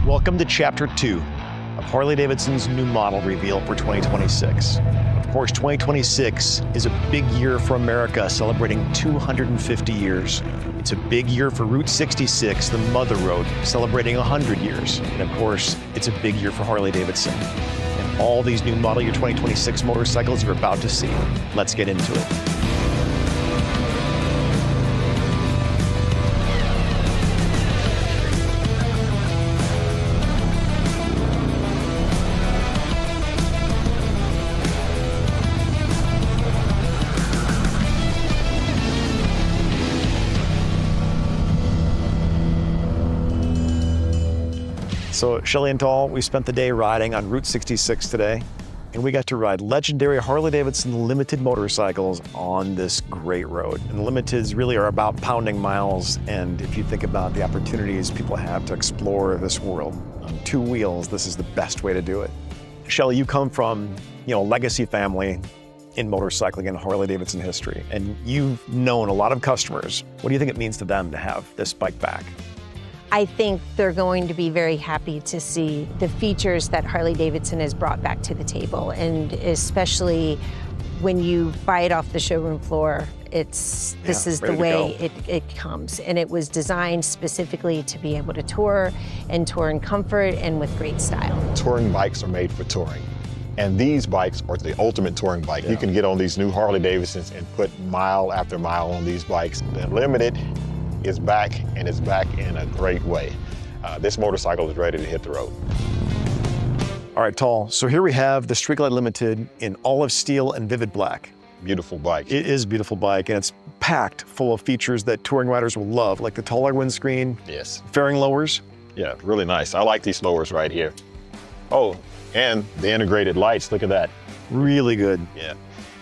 Welcome to Chapter 2 of Harley-Davidson's new model reveal for 2026. Of course, 2026 is a big year for America, celebrating 250 years. It's a big year for Route 66, the Mother Road, celebrating 100 years. And of course, it's a big year for Harley-Davidson. And all these new model year 2026 motorcycles you're about to see. Let's get into it. So Shelly and Tal, we spent the day riding on Route 66 today, and we got to ride legendary Harley-Davidson limited motorcycles on this great road. And the limiteds really are about pounding miles, and if you think about the opportunities people have to explore this world on two wheels, this is the best way to do it. Shelly, you come from, a legacy family in motorcycling and Harley-Davidson history, and you've known a lot of customers. What do you think it means to them to have this bike back? I think they're going to be very happy to see the features that Harley-Davidson has brought back to the table, and especially when you buy it off the showroom floor, this is the way it comes. And it was designed specifically to be able to tour in comfort and with great style. Touring bikes are made for touring. And these bikes are the ultimate touring bike. You can get on these new Harley-Davidsons and put mile after mile on these bikes. The Limited is back, and it's back in a great way. This motorcycle is ready to hit the road. All right, Tal, so here we have the Street Glide Limited in olive steel and vivid black. Beautiful bike. It is a beautiful bike, and it's packed full of features that touring riders will love, like the taller windscreen, yes, fairing lowers. Yeah, really nice. I like these lowers right here. Oh, and the integrated lights, look at that. Really good. Yeah.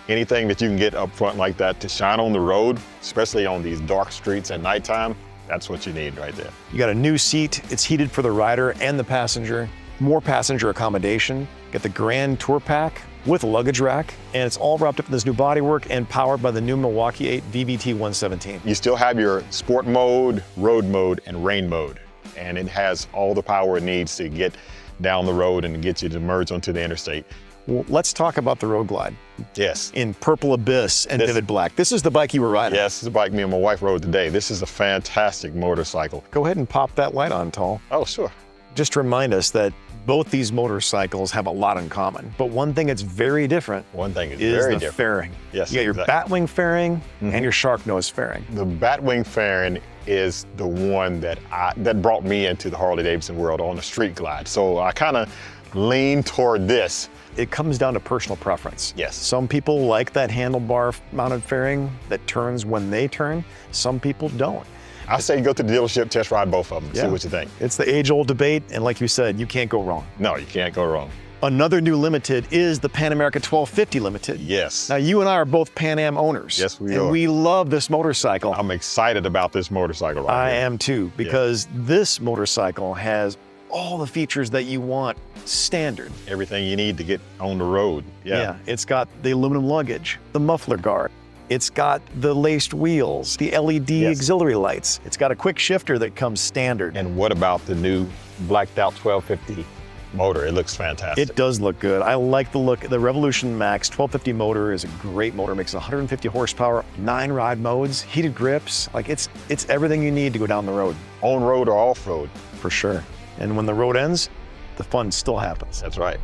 Anything that you can get up front like that to shine on the road, especially on these dark streets at nighttime, that's what you need right there. You got a new seat. It's heated for the rider and the passenger. More passenger accommodation. Get the Grand Tour-Pak with a luggage rack, and it's all wrapped up in this new bodywork and powered by the new Milwaukee-Eight VVT 117. You still have your sport mode, road mode, and rain mode, and it has all the power it needs to get down the road and get you to merge onto the interstate. Well, let's talk about the Road Glide. Yes. In purple abyss and vivid black. This is the bike you were riding. Yes, this is the bike me and my wife rode today. This is a fantastic motorcycle. Go ahead and pop that light on, Tal. Oh, sure. Just to remind us that both these motorcycles have a lot in common, but one thing that's very different is the fairing. Yes, you got your Batwing fairing and your Shark Nose fairing. The Batwing fairing is the one that brought me into the Harley-Davidson world on the Street Glide. So I kind of lean toward this. It comes down to personal preference. Yes. Some people like that handlebar mounted fairing that turns when they turn. Some people don't. I say go to the dealership, test ride both of them, see what you think. It's the age-old debate, and like you said, you can't go wrong. No, you can't go wrong. Another new limited is the Pan America 1250 Limited. Yes. Now, you and I are both Pan Am owners. Yes, we are. And we love this motorcycle. I'm excited about this motorcycle right I am too, because this motorcycle has all the features that you want standard. Everything you need to get on the road. Yeah, it's got the aluminum luggage, the muffler guard. It's got the laced wheels, the LED auxiliary lights. It's got a quick shifter that comes standard. And what about the new blacked out 1250 motor? It looks fantastic. It does look good. I like the look. The Revolution Max 1250 motor is a great motor. It makes 150 horsepower, 9 ride modes, heated grips. Like it's everything you need to go down the road. On road or off road. For sure. And when the road ends, the fun still happens. That's right.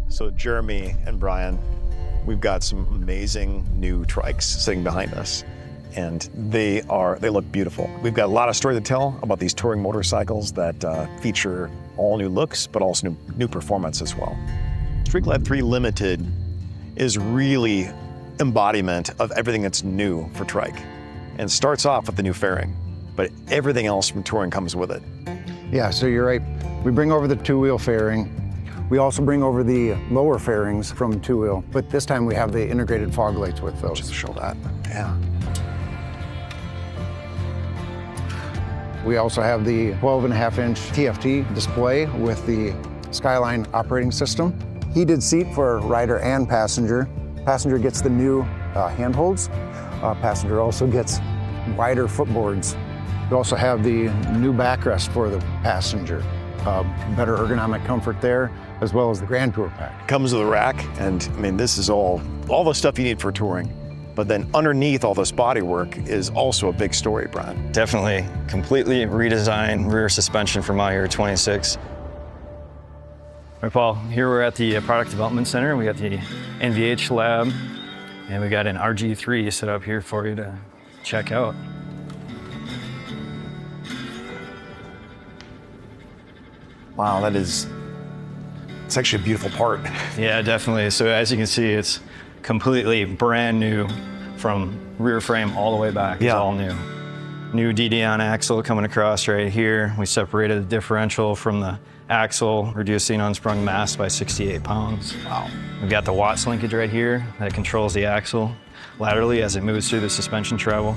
So Jeremy and Brian, we've got some amazing new Trikes sitting behind us, and they look beautiful. We've got a lot of story to tell about these touring motorcycles that feature all new looks, but also new performance as well. Street Glide 3 Limited is really embodiment of everything that's new for Trike, and starts off with the new fairing, but everything else from touring comes with it. Yeah, so you're right. We bring over the two-wheel fairing. We also bring over the lower fairings from two-wheel, but this time we have the integrated fog lights with those. Just show that, yeah. We also have the 12.5-inch TFT display with the Skyline operating system. Heated seat for rider and passenger. Passenger gets the new handholds. Passenger also gets wider footboards We also have the new backrest for the passenger. Better ergonomic comfort there, as well as the Grand Tour-Pak. Comes with a rack, and I mean, this is all the stuff you need for touring. But then underneath all this bodywork is also a big story, Brian. Definitely completely redesigned rear suspension for my year 26. All right, Paul, here we're at the Product Development Center. We got the NVH lab, and we got an RG3 set up here for you to check out. Wow, it's actually a beautiful part. Yeah, definitely. So as you can see, it's completely brand new from rear frame all the way back. It's all new. New DD-on axle coming across right here. We separated the differential from the axle, reducing unsprung mass by 68 pounds. Wow. We've got the Watts linkage right here that controls the axle laterally as it moves through the suspension travel.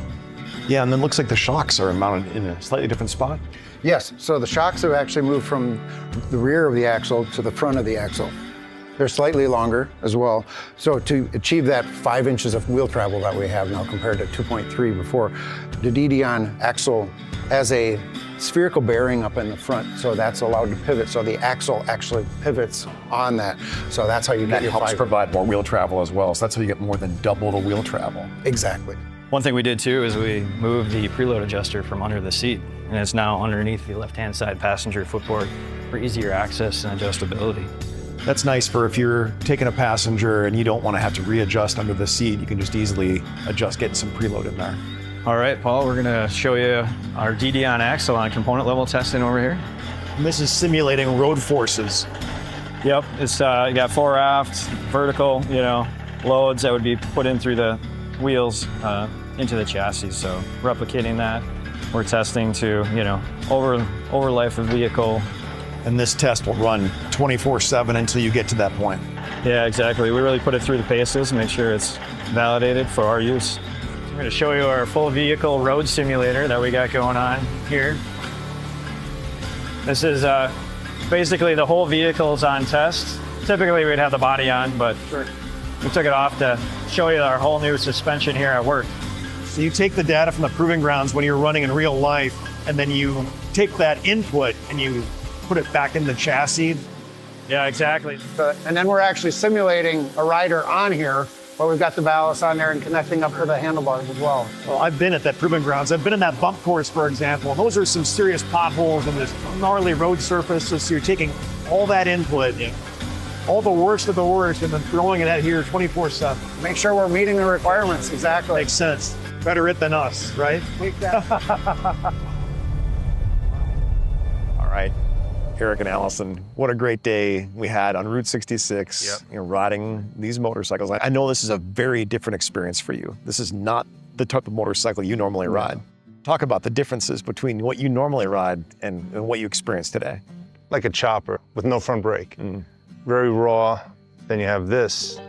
Yeah, and then looks like the shocks are mounted in a slightly different spot. Yes, so the shocks have actually moved from the rear of the axle to the front of the axle. They're slightly longer as well. So to achieve that 5 inches of wheel travel that we have now compared to 2.3 before, the DD-on axle has a spherical bearing up in the front, so that's allowed to pivot. So the axle actually pivots on that. So that's how you get your 5. That helps provide more wheel travel as well. So that's how you get more than double the wheel travel. Exactly. One thing we did too is we moved the preload adjuster from under the seat, and it's now underneath the left-hand side passenger footboard for easier access and adjustability. That's nice for if you're taking a passenger and you don't want to have to readjust under the seat, you can just easily adjust, get some preload in there. All right, Paul, we're gonna show you our DD-on axle on component level testing over here. And this is simulating road forces. Yep, it's you got fore aft, vertical, loads that would be put in through the wheels into the chassis. So replicating that, we're testing to, over life of vehicle. And this test will run 24/7 until you get to that point. Yeah, exactly. We really put it through the paces, make sure it's validated for our use. I'm going to show you our full vehicle road simulator that we got going on here. This is basically the whole vehicle's on test. Typically we'd have the body on, but we took it off to show you our whole new suspension here at work. So you take the data from the proving grounds when you're running in real life, and then you take that input and you put it back in the chassis. Yeah, exactly. And then we're actually simulating a rider on here, where we've got the ballast on there and connecting up to the handlebars as well. Well, I've been at that proving grounds. I've been in that bump course, for example. Those are some serious potholes and this gnarly road surface. So you're taking all that input, all the worst of the worst, and then throwing it at here 24/7. Make sure we're meeting the requirements, exactly. Makes sense. Better it than us, right? All right. Eric and Allison, what a great day we had on Route 66, riding these motorcycles. I know this is a very different experience for you. This is not the type of motorcycle you normally ride. Talk about the differences between what you normally ride and what you experience today. Like a chopper with no front brake. Very raw. Then you have this,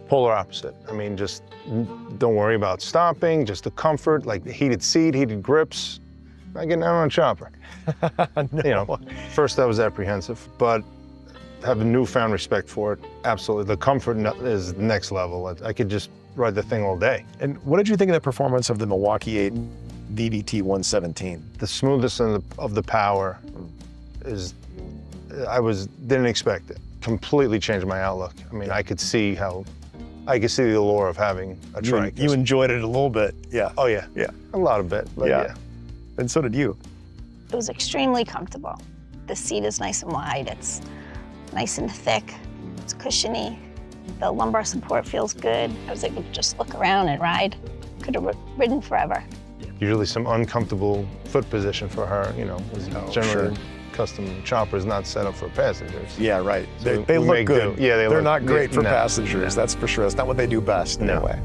polar opposite. I mean, just don't worry about stopping, just the comfort, like the heated seat, heated grips. I get down on a chopper. No. First I was apprehensive, but have a newfound respect for it. Absolutely, the comfort is next level. I could just ride the thing all day. And what did you think of the performance of the Milwaukee-Eight VVT 117? The smoothness of the power is, didn't expect it. Completely changed my outlook. I mean, I could see the allure of having a Trike. You enjoyed it a little bit, yeah. Oh yeah, a lot of it, but yeah. And so did you. It was extremely comfortable. The seat is nice and wide. It's nice and thick. It's cushiony. The lumbar support feels good. I was able to just look around and ride. Could have ridden forever. Usually some uncomfortable foot position for her, generally custom chopper is not set up for passengers. Yeah, right. So they look good. Yeah, they're not great for passengers, that's for sure. That's not what they do best, anyway.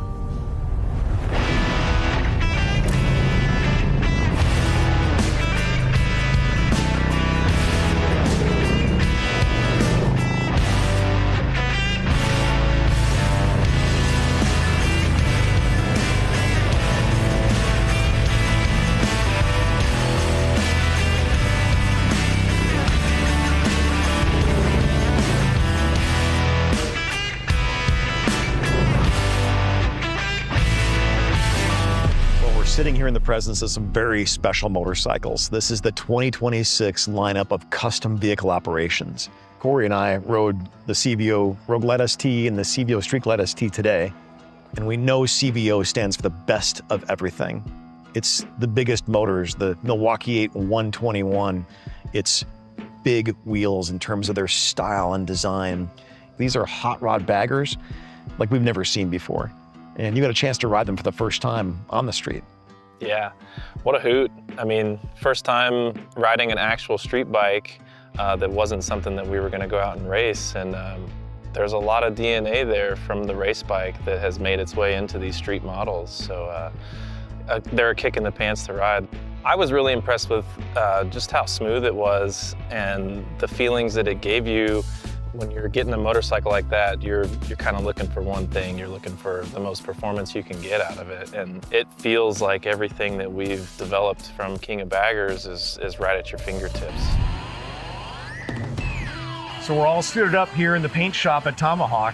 in the presence of some very special motorcycles. This is the 2026 lineup of custom vehicle operations. Corey and I rode the CVO Rogue Light ST and the CVO Street Glide ST today, and we know CVO stands for the best of everything. It's the biggest motors, the Milwaukee-Eight 121. It's big wheels in terms of their style and design. These are hot rod baggers like we've never seen before. And you got a chance to ride them for the first time on the street. Yeah, what a hoot. I mean, first time riding an actual street bike that wasn't something that we were gonna go out and race. And there's a lot of DNA there from the race bike that has made its way into these street models. So they're a kick in the pants to ride. I was really impressed with just how smooth it was and the feelings that it gave you. When you're getting a motorcycle like that, you're kind of looking for one thing. You're looking for the most performance you can get out of it. And it feels like everything that we've developed from King of Baggers is right at your fingertips. So we're all suited up here in the paint shop at Tomahawk.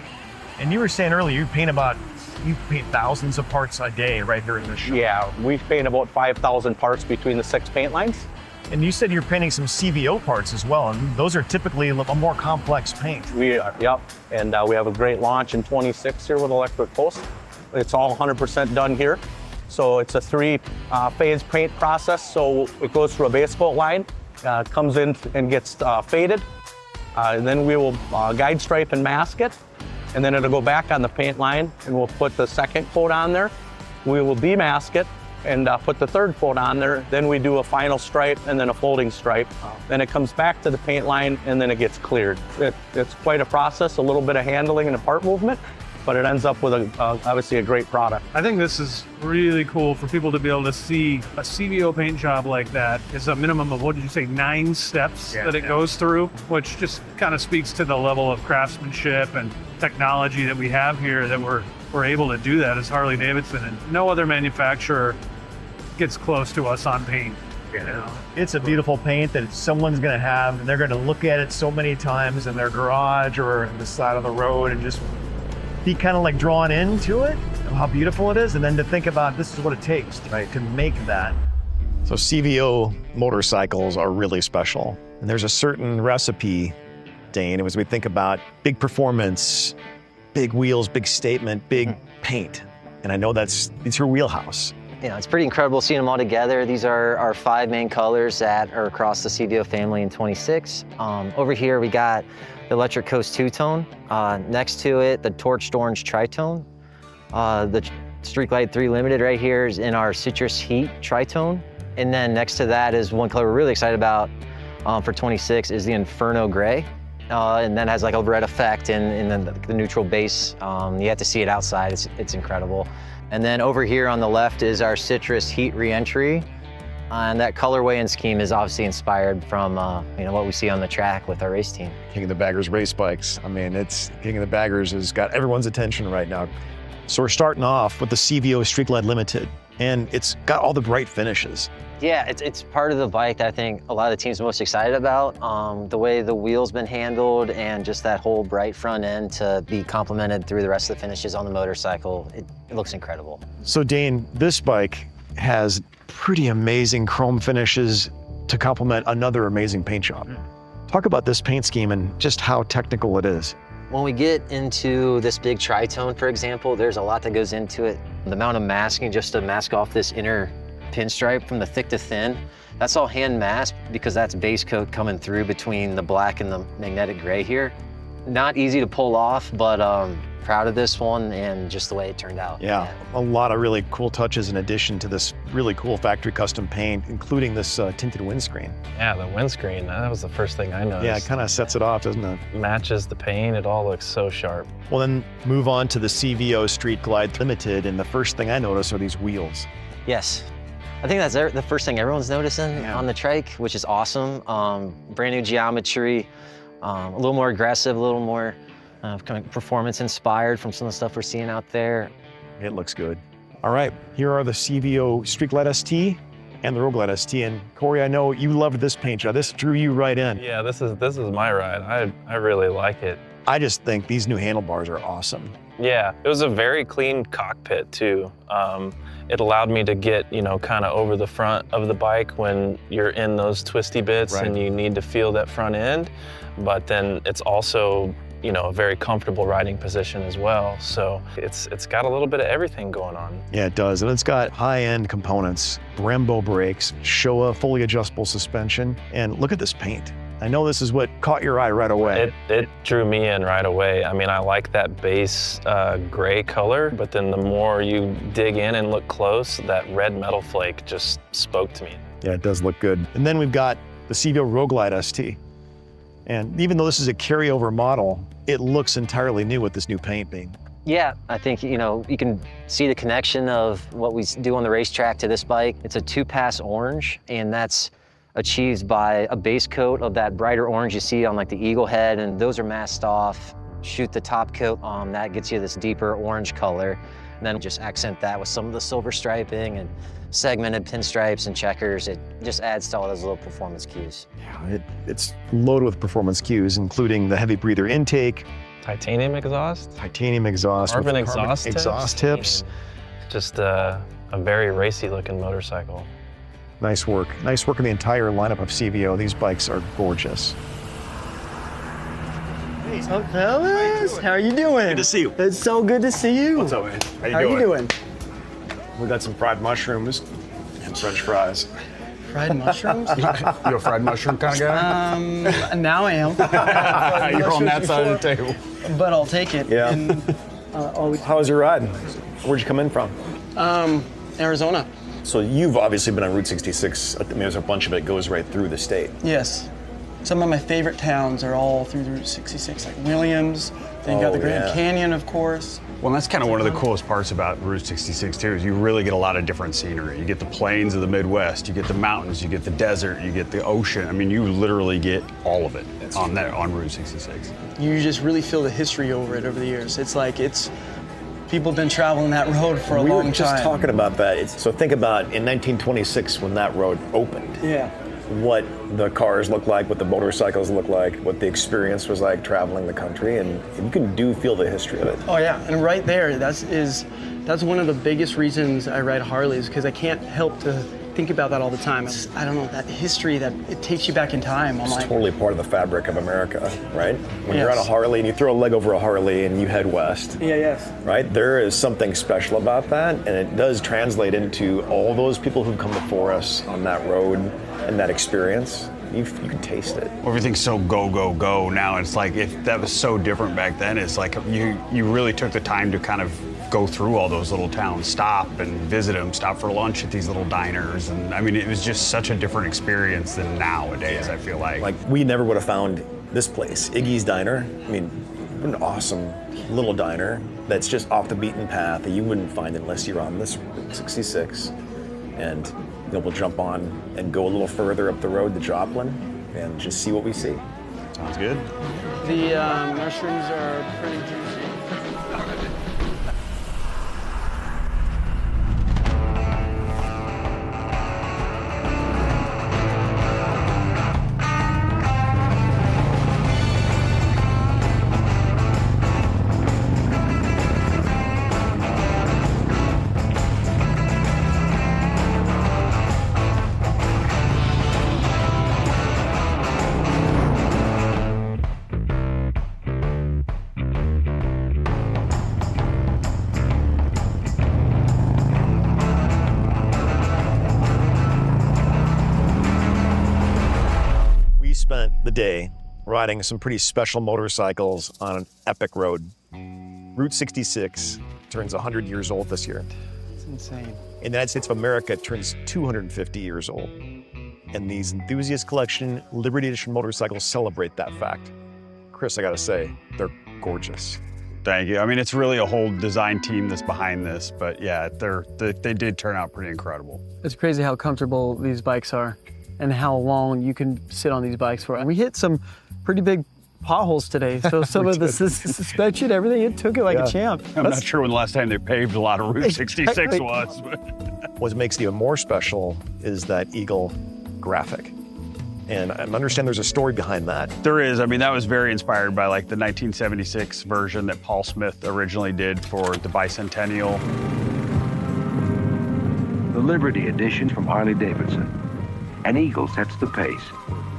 And you were saying earlier, you paint thousands of parts a day right here in this shop. Yeah, we paint about 5,000 parts between the 6 paint lines. And you said you're painting some CVO parts as well, and those are typically a more complex paint. We are, yep, and we have a great launch in 26 here with Electric Post. It's all 100% done here. So it's a 3-phase paint process. So it goes through a base coat line, comes in and gets faded. Then we will guide stripe and mask it. And then it'll go back on the paint line and we'll put the second coat on there. We will demask it and put the third coat on there. Then we do a final stripe and then a folding stripe. Then it comes back to the paint line and then it gets cleared. It's quite a process, a little bit of handling and a part movement, but it ends up with obviously a great product. I think this is really cool for people to be able to see a CVO paint job like that. It's a minimum of, what did you say, 9 steps that it goes through, which just kind of speaks to the level of craftsmanship and technology that we have here, that we're able to do that as Harley-Davidson, and no other manufacturer gets close to us on paint. You know? It's a beautiful paint that someone's gonna have, and they're gonna look at it so many times in their garage or on the side of the road and just be kind of like drawn into it, how beautiful it is, and then to think about this is what it takes, right, to make that. So CVO motorcycles are really special, and there's a certain recipe, Dane, as we think about big performance, big wheels, big statement, big paint, and I know it's your wheelhouse. You know, it's pretty incredible seeing them all together. These are our 5 main colors that are across the CVO family in 26. Over here we got the Electric Coast two-tone. Next to it, the Torched Orange tritone. The Street Glide 3 Limited right here is in our Citrus Heat tritone. And then next to that is one color we're really excited about for 26 is the Inferno Gray. And then has like a red effect and then the neutral base. You have to see it outside, it's incredible. And then over here on the left is our Citrus Heat Reentry. And that colorway and scheme is obviously inspired from what we see on the track with our race team. King of the Baggers race bikes. I mean, King of the Baggers has got everyone's attention right now. So we're starting off with the CVO Street Glide Limited, and it's got all the bright finishes. Yeah, it's part of the bike that I think a lot of the teams are most excited about. The way the wheel's been handled and just that whole bright front end to be complemented through the rest of the finishes on the motorcycle, it looks incredible. So Dane, this bike has pretty amazing chrome finishes to complement another amazing paint job. Talk about this paint scheme and just how technical it is. When we get into this big tritone, for example, there's a lot that goes into it. The amount of masking just to mask off this inner pinstripe from the thick to thin, that's all hand masked because that's base coat coming through between the black and the magnetic gray here. Not easy to pull off, but proud of this one and just the way it turned out. Yeah, a lot of really cool touches in addition to this really cool factory custom paint, including this tinted windscreen. Yeah, the windscreen, that was the first thing I noticed. Yeah, it kind of sets it off, doesn't it? Matches the paint, it all looks so sharp. Well, then move on to the CVO Street Glide Limited, and the first thing I notice are these wheels. Yes. I think that's the first thing everyone's noticing on the Trike, which is awesome. Brand new geometry, a little more aggressive, a little more kind of performance inspired from some of the stuff we're seeing out there. It looks good. All right, here are the CVO Street Glide ST and the Rogue Glide ST. And Corey, I know you loved this paint job. This drew you right in. Yeah, this is my ride. I really like it. I just think these new handlebars are awesome. Yeah, it was a very clean cockpit too. It allowed me to get, you know, kind of over the front of the bike when you're in those twisty bits and you need to feel that front end. But then it's also, you know, a very comfortable riding position as well. So it's got a little bit of everything going on. Yeah, it does. And it's got high-end components, Brembo brakes, Showa fully adjustable suspension, and look at this paint. I know this is what caught your eye right away. It drew me in right away. I mean, I like that base gray color, but then the more you dig in and look close, that red metal flake just spoke to me. Yeah, it does look good. And then we've got the CVO Road Glide ST. And even though this is a carryover model, it looks entirely new with this new paint being. Yeah, I think, you know, you can see the connection of what we do on the racetrack to this bike. It's a 2-pass orange, and that's achieved by a base coat of that brighter orange you see on like the Eagle head, and those are masked off. Shoot the top coat on, that gets you this deeper orange color, and then just accent that with some of the silver striping and segmented pinstripes and checkers. It just adds to all those little performance cues. Yeah, it's loaded with performance cues, including the heavy breather intake, Titanium exhaust, carbon exhaust tips. Just a very racy looking motorcycle. Nice work. Nice work on the entire lineup of CVO. These bikes are gorgeous. Hey, what's up, fellas? How are you doing? Good to see you. It's so good to see you. What's up, man? How you doing? We got some fried mushrooms and French fries. Fried mushrooms? You a fried mushroom kind of guy? Now I am. You're on that side of the table. But I'll take it. Yeah. And, How was your ride? Where'd you come in from? Arizona. So you've obviously been on Route 66. I mean, there's a bunch of it goes right through the state. Yes. Some of my favorite towns are all through the Route 66, like Williams. Then you got the Grand Canyon, of course. Well, that's kind of one of the coolest parts about Route 66 too, is you really get a lot of different scenery. You get the plains of the Midwest, you get the mountains, you get the desert, you get the ocean. I mean, you literally get all of it on Route 66. You just really feel the history over the years. It's like people have been traveling that road for a long time. We were just talking about that. So think about in 1926 when that road opened. Yeah. What the cars look like, what the motorcycles look like, what the experience was like traveling the country, and you can feel the history of it. Oh yeah, and right there, that's one of the biggest reasons I ride Harleys, because I can't help to think about that all the time. I don't know, that history, that it takes you back in time. It's totally part of the fabric of America, right? When you're on a Harley and you throw a leg over a Harley and you head west, right? There is something special about that, and it does translate into all those people who've come before us on that road and that experience. You can taste it. Everything's so go, go, go now. It's like, if that was so different back then, it's like you really took the time to kind of go through all those little towns, stop and visit them, stop for lunch at these little diners. And I mean, it was just such a different experience than nowadays, I feel like. Like, we never would have found this place, Iggy's Diner. I mean, what an awesome little diner that's just off the beaten path that you wouldn't find unless you're on this Route 66. And we'll jump on and go a little further up the road to Joplin and just see what we see. Sounds good. The mushrooms are pretty juicy. Spent the day riding some pretty special motorcycles on an epic road. Route 66 turns 100 years old this year. It's insane. In the United States of America, it turns 250 years old. And these Enthusiast Collection Liberty Edition motorcycles celebrate that fact. Chris, I gotta say, they're gorgeous. Thank you. I mean, it's really a whole design team that's behind this, but yeah, they did turn out pretty incredible. It's crazy how comfortable these bikes are and how long you can sit on these bikes for. We hit some pretty big potholes today, so some of the suspension, everything, it took it like a champ. I'm not sure when the last time they paved a lot of Route 66 was. What makes it even more special is that Eagle graphic. And I understand there's a story behind that. There is. I mean, that was very inspired by like the 1976 version that Paul Smith originally did for the bicentennial. The Liberty Edition from Harley-Davidson. An eagle sets the pace.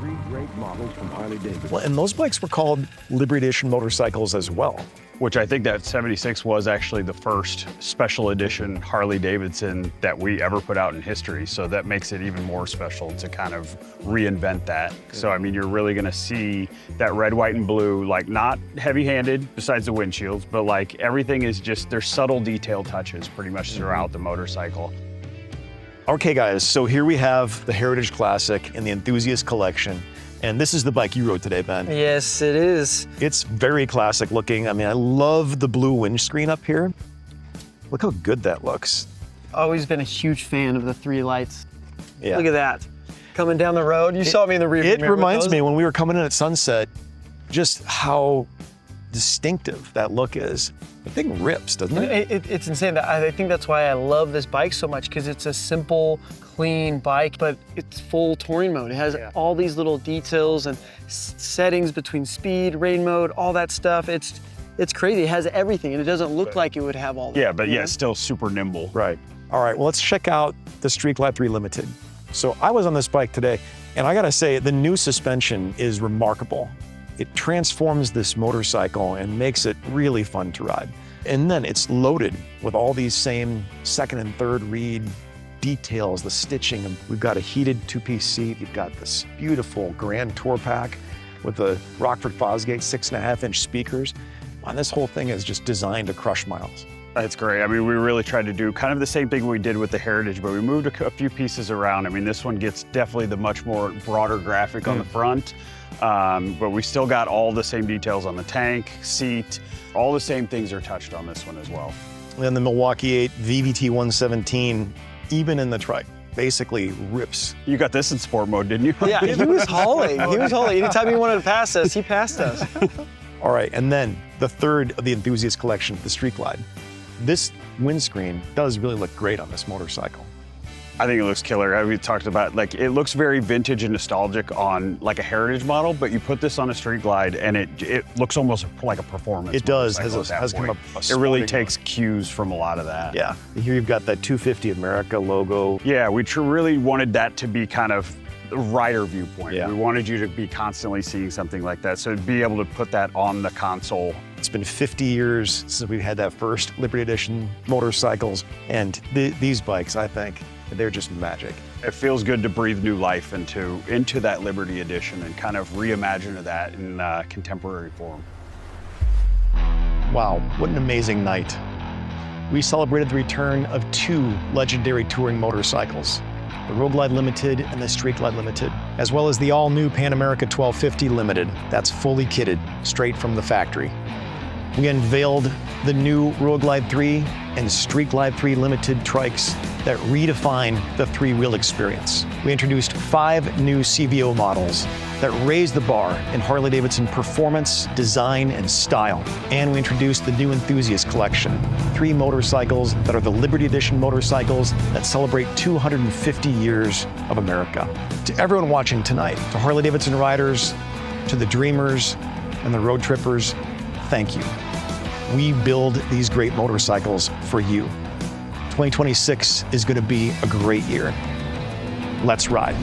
3 great models from Harley-Davidson. Well, and those bikes were called Liberty Edition motorcycles as well. Which I think that 76 was actually the first special edition Harley-Davidson that we ever put out in history. So that makes it even more special to kind of reinvent that. So, I mean, you're really gonna see that red, white, and blue, like not heavy-handed besides the windshields, but like everything is just, there's subtle detail touches pretty much throughout the motorcycle. Okay guys, so here we have the Heritage Classic and the Enthusiast Collection. And this is the bike you rode today, Ben. Yes, it is. It's very classic looking. I mean, I love the blue windscreen up here. Look how good that looks. Always been a huge fan of the 3 lights. Yeah. Look at that. Coming down the road, you saw me in the rear It mirror with reminds those. me when we were coming in at sunset, just how distinctive that look is. The thing rips, doesn't it? It's insane. I think that's why I love this bike so much, because it's a simple, clean bike, but it's full touring mode. It has all these little details and settings between speed, rain mode, all that stuff. It's crazy. It has everything, and it doesn't look like it would have all that. Yeah, but yeah, still super nimble. Right. All right, well, let's check out the Street Glide 3 Limited. So I was on this bike today, and I gotta say, the new suspension is remarkable. It transforms this motorcycle and makes it really fun to ride. And then it's loaded with all these same second and third reed details, the stitching. We've got a heated 2-piece seat. You've got this beautiful Grand Tour-Pak with the Rockford Fosgate 6.5-inch speakers. And this whole thing is just designed to crush miles. It's great. I mean, we really tried to do kind of the same thing we did with the Heritage, but we moved a few pieces around. I mean, this one gets definitely the much more broader graphic on the front, but we still got all the same details on the tank, seat, all the same things are touched on this one as well. And then the Milwaukee-Eight VVT 117, even in the Trike, basically rips. You got this in sport mode, didn't you? Yeah, he was hauling. He was hauling. Anytime he wanted to pass us, he passed us. All right, and then the third of the Enthusiast Collection, the Street Glide. This windscreen does really look great on this motorcycle. I think it looks killer. We talked about, like, it looks very vintage and nostalgic on like a Heritage model, but you put this on a Street Glide and it looks almost like a performance. It does, has kind of it really takes cues from a lot of that. Yeah, here you've got that 250 America logo. Yeah, we really wanted that to be kind of the rider viewpoint. Yeah. We wanted you to be constantly seeing something like that, so to be able to put that on the console. It's been 50 years since we've had that first Liberty Edition motorcycles, and these bikes, I think, they're just magic. It feels good to breathe new life into that Liberty Edition and kind of reimagine that in contemporary form. Wow, what an amazing night. We celebrated the return of 2 legendary touring motorcycles, the Road Glide Limited and the Street Glide Limited, as well as the all-new Pan America 1250 Limited. That's fully kitted, straight from the factory. We unveiled the new Road Glide 3 and Street Glide 3 Limited trikes that redefine the 3-wheel experience. We introduced 5 new CVO models that raised the bar in Harley-Davidson performance, design, and style. And we introduced the new Enthusiast Collection, 3 motorcycles that are the Liberty Edition motorcycles that celebrate 250 years of America. To everyone watching tonight, to Harley-Davidson riders, to the dreamers and the road trippers, thank you. We build these great motorcycles for you. 2026 is going to be a great year. Let's ride.